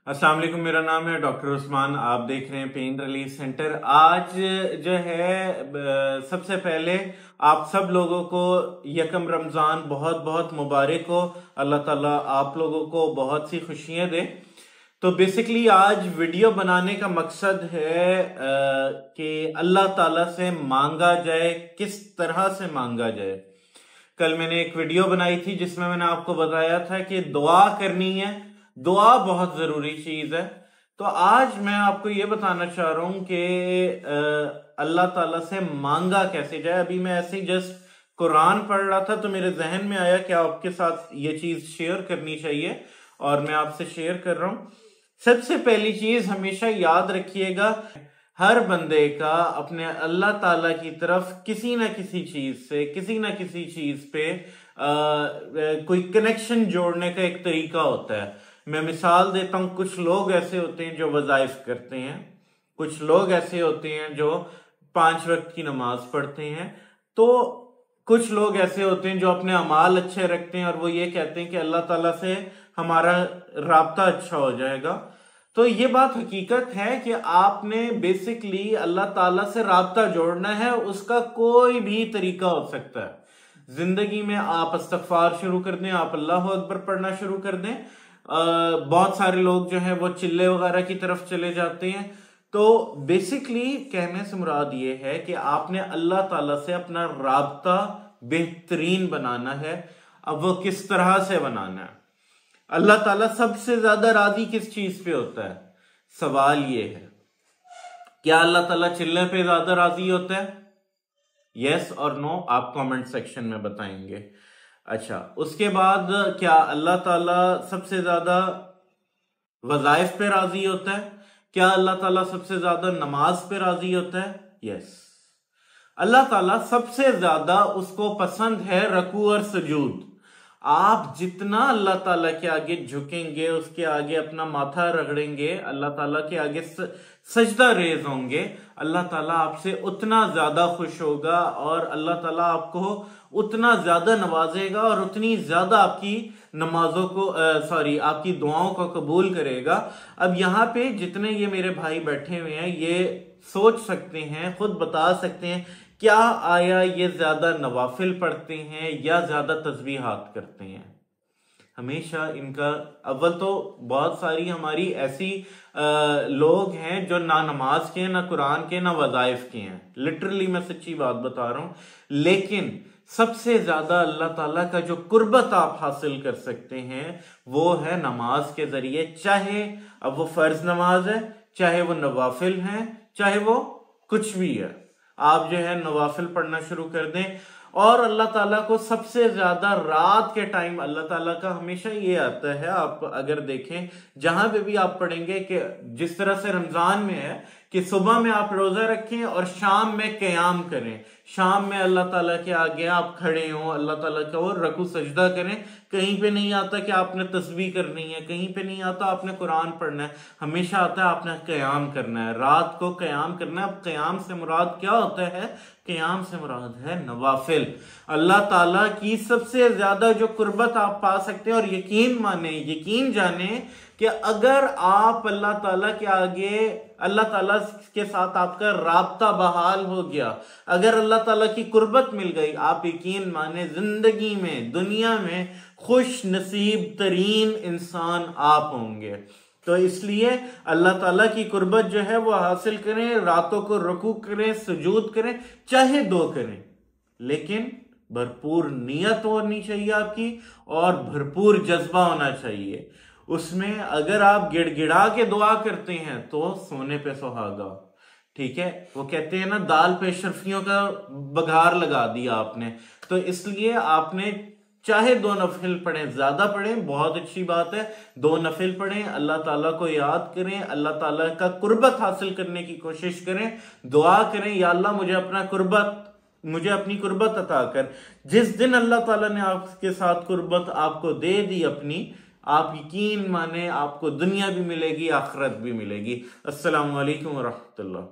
अस्सलाम वालेकुम, मेरा नाम है डॉक्टर उस्मान। आप देख रहे हैं पेन रिलीफ सेंटर। आज जो है सबसे पहले आप सब लोगों को यकम रमज़ान बहुत बहुत मुबारक हो। अल्लाह ताला आप लोगों को बहुत सी खुशियां दे। तो बेसिकली आज वीडियो बनाने का मकसद है कि अल्लाह ताला से मांगा जाए, किस तरह से मांगा जाए। कल मैंने एक वीडियो बनाई थी जिसमें मैंने आपको बताया था कि दुआ करनी है, दुआ बहुत जरूरी चीज है। तो आज मैं आपको ये बताना चाह रहा हूं कि अल्लाह ताला से मांगा कैसे जाए। अभी मैं ऐसे ही जस्ट कुरान पढ़ रहा था तो मेरे जहन में आया कि आपके साथ ये चीज शेयर करनी चाहिए और मैं आपसे शेयर कर रहा हूं। सबसे पहली चीज हमेशा याद रखिएगा, हर बंदे का अपने अल्लाह ताला की तरफ किसी ना किसी चीज से, किसी ना किसी चीज पे कोई कनेक्शन जोड़ने का एक तरीका होता है। मैं मिसाल देता हूं, कुछ लोग ऐसे होते हैं जो वज़ाइफ करते हैं, कुछ लोग ऐसे होते हैं जो 5 वक्त की नमाज पढ़ते हैं, तो कुछ लोग ऐसे होते हैं जो अपने अमाल अच्छे रखते हैं और वो ये कहते हैं कि अल्लाह ताला से हमारा राब्ता अच्छा हो जाएगा। तो ये बात हकीकत है कि आपने बेसिकली अल्लाह ताला से राब्ता जोड़ना है। उसका कोई भी तरीका हो सकता है। जिंदगी में आप इस्तगफार शुरू कर दें, आप अल्लाह अकबर पढ़ना शुरू कर दें। बहुत सारे लोग जो है वो चिल्ले वगैरह की तरफ चले जाते हैं। तो बेसिकली कहने से मुराद ये है कि आपने अल्लाह ताला से अपना राब्ता बेहतरीन बनाना है। अब वो किस तरह से बनाना है? अल्लाह ताला सबसे ज्यादा राजी किस चीज पे होता है? सवाल ये है, क्या अल्लाह ताला चिल्ले पे ज्यादा राजी होता है? यस और नो आप कमेंट सेक्शन में बताएंगे। अच्छा, उसके बाद क्या अल्लाह ताला सबसे ज्यादा वज़ाइफ पे राजी होता है? क्या अल्लाह ताला सबसे ज्यादा नमाज पे राजी होता है? यस। अल्लाह ताला सबसे ज्यादा उसको पसंद है रकू और सुजूद। आप जितना अल्लाह ताला के आगे झुकेंगे, उसके आगे अपना माथा रगड़ेंगे, अल्लाह ताला के आगे सजदा रेज होंगे, अल्लाह ताला आपसे उतना ज्यादा खुश होगा और अल्लाह ताला आपको उतना ज्यादा नवाजेगा और उतनी ज्यादा आपकी नमाजों को आपकी दुआओं को कबूल करेगा। अब यहाँ पे जितने ये मेरे भाई बैठे हुए हैं ये सोच सकते हैं, खुद बता सकते हैं, क्या आया ये ज्यादा नवाफिल पढ़ते हैं या ज्यादा तस्बीहात करते हैं? हमेशा इनका अव्वल तो बहुत सारी हमारी ऐसी लोग हैं जो ना नमाज के, ना कुरान के, ना वज़ाइफ के हैं। लिटरली मैं सच्ची बात बता रहा हूं। लेकिन सबसे ज्यादा अल्लाह ताला का जो कुर्बत आप हासिल कर सकते हैं वो है नमाज के जरिए। चाहे अब वो फर्ज नमाज है, चाहे वो नवाफिल है, चाहे वो कुछ भी है, आप जो है नवाफिल पढ़ना शुरू कर दें। और अल्लाह ताला को सबसे ज्यादा रात के टाइम अल्लाह ताला का हमेशा ये आता है, आप अगर देखें जहां पे भी आप पढ़ेंगे कि जिस तरह से रमजान में है कि सुबह में आप रोजा रखें और शाम में क़याम करें, शाम में अल्लाह ताला के आगे आप खड़े हों, अल्लाह ताला का वो रकू सजदा करें। कहीं पे नहीं आता कि आपने तस्बीह करनी है, कहीं पे नहीं आता आपने कुरान पढ़ना है, हमेशा आता है आपने क़याम करना है, रात को क़याम करना है। अब क़याम से मुराद क्या होता है? क़याम से मुराद है नवाफिल। अल्लाह ताला की सबसे ज्यादा जो कुर्बत आप पा सकते हैं। और यकीन माने, यकीन जाने कि अगर आप अल्लाह ताला के आगे, अल्लाह ताला के साथ आपका राब्ता बहाल हो गया, अगर अल्लाह ताला की कुर्बत मिल गई, आप यकीन माने जिंदगी में, दुनिया में खुश नसीब तरीन इंसान आप होंगे। तो इसलिए अल्लाह ताला की कुर्बत जो है वो हासिल करें, रातों को रुकू करें, सुजूद करें, चाहे 2 करें, लेकिन भरपूर नियत होनी चाहिए आपकी और भरपूर जज्बा होना चाहिए उसमें। अगर आप गिड़गिड़ा के दुआ करते हैं तो सोने पे सुहागा, ठीक है। वो कहते हैं ना, दाल पे शर्फियों का बघार लगा दिया आपने। तो इसलिए आपने चाहे 2 नफिल पढ़ें, ज्यादा पढ़ें, बहुत अच्छी बात है, 2 नफिल पढ़ें, अल्लाह ताला को याद करें, अल्लाह ताला का कुर्बत हासिल करने की कोशिश करें, दुआ करें, या अल्लाह मुझे अपनी कुर्बत अता कर। जिस दिन अल्लाह ताला ने आपके साथ कुर्बत आपको दे दी अपनी, आप यकीन माने आपको दुनिया भी मिलेगी, आखिरत भी मिलेगी। अस्सलाम वालेकुम व रहमतुल्लाह।